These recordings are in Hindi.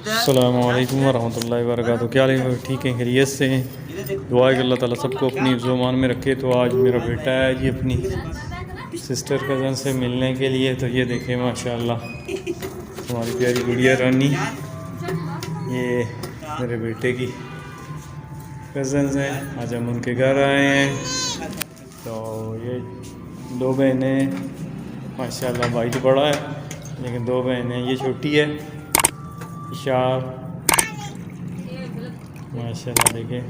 अस्सलामु अलैकुम वरहमतुल्लाहि वबरकातुहू। क्या हाल है? ठीक है, खैरियत से हैं? दुआ है कि अल्लाह ताला सबको अपनी ज़ुबान में रखे। तो आज मेरा बेटा है जी अपनी सिस्टर कज़न से मिलने के लिए। तो ये देखें माशाल्लाह हमारी प्यारी गुड़िया रानी, ये मेरे बेटे की कज़न्स हैं। आज हम उनके घर आए हैं। तो ये दो बहनें माशाल्लाह, भाई तो बड़ा है लेकिन दो बहनें, ये छोटी है इशार माशाल्लाह। देखें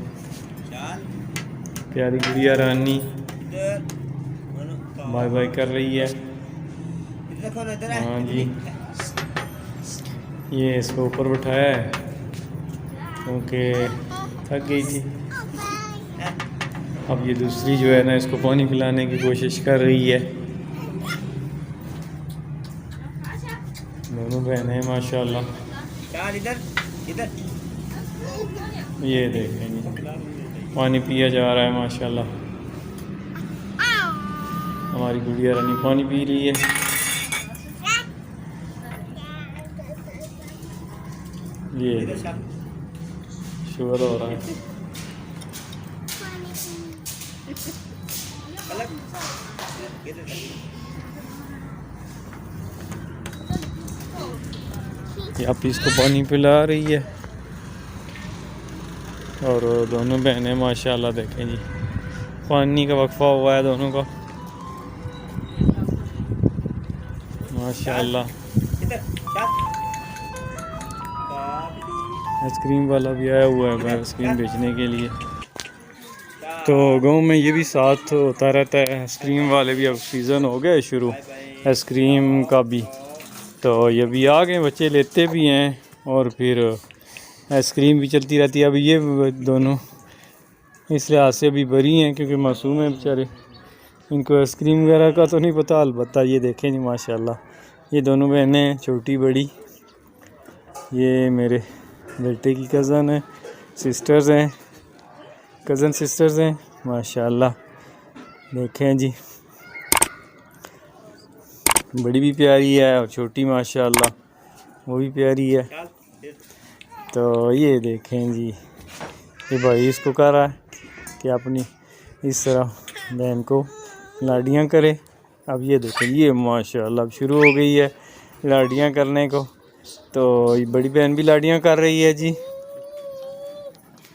प्यारी गुड़िया रानी बाय बाय कर रही है। हाँ जी, ये इसको ऊपर बिठाया है क्योंकि थक गई थी। अब ये दूसरी जो है ना, इसको पानी पिलाने की कोशिश कर रही है। दोनों बहनें माशाल्लाह। इधर ये देखें पानी पिया जा रहा है माशाल्लाह। हमारी गुड़िया रानी पानी पी रही है। ये शुगर हो रहा है। आप इसको पानी पिला रही है और दोनों बहनें माशाल्लाह देखें जी, पानी का वक्फा हुआ है दोनों का माशाल्लाह। आइसक्रीम वाला भी आया हुआ है आइसक्रीम बेचने के लिए। तो गांव में ये भी साथ होता रहता है, आइसक्रीम वाले भी। अब सीज़न हो गया शुरू आइसक्रीम का भी, तो ये भी आ गए, बच्चे लेते भी हैं और फिर आइसक्रीम भी चलती रहती है। अब ये दोनों इस लिहाज से अभी बरी हैं क्योंकि मासूम हैं बेचारे, इनको आइसक्रीम वगैरह का तो नहीं पता। अलबत्ता ये देखें जी माशाल्लाह, ये दोनों बहनें छोटी बड़ी, ये मेरे बेटे की कज़न है, सिस्टर्स हैं, कज़न सिस्टर्स हैं माशाल्लाह। देखें जी, बड़ी भी प्यारी है और छोटी माशाल्लाह वो भी प्यारी है। तो ये देखें जी, ये भाई इसको कह रहा है कि अपनी इस तरह बहन को लाडियाँ करे। अब ये देखें, ये माशाल्लाह अब शुरू हो गई है लाडियाँ करने को। तो बड़ी बहन भी लाडियाँ कर रही है जी।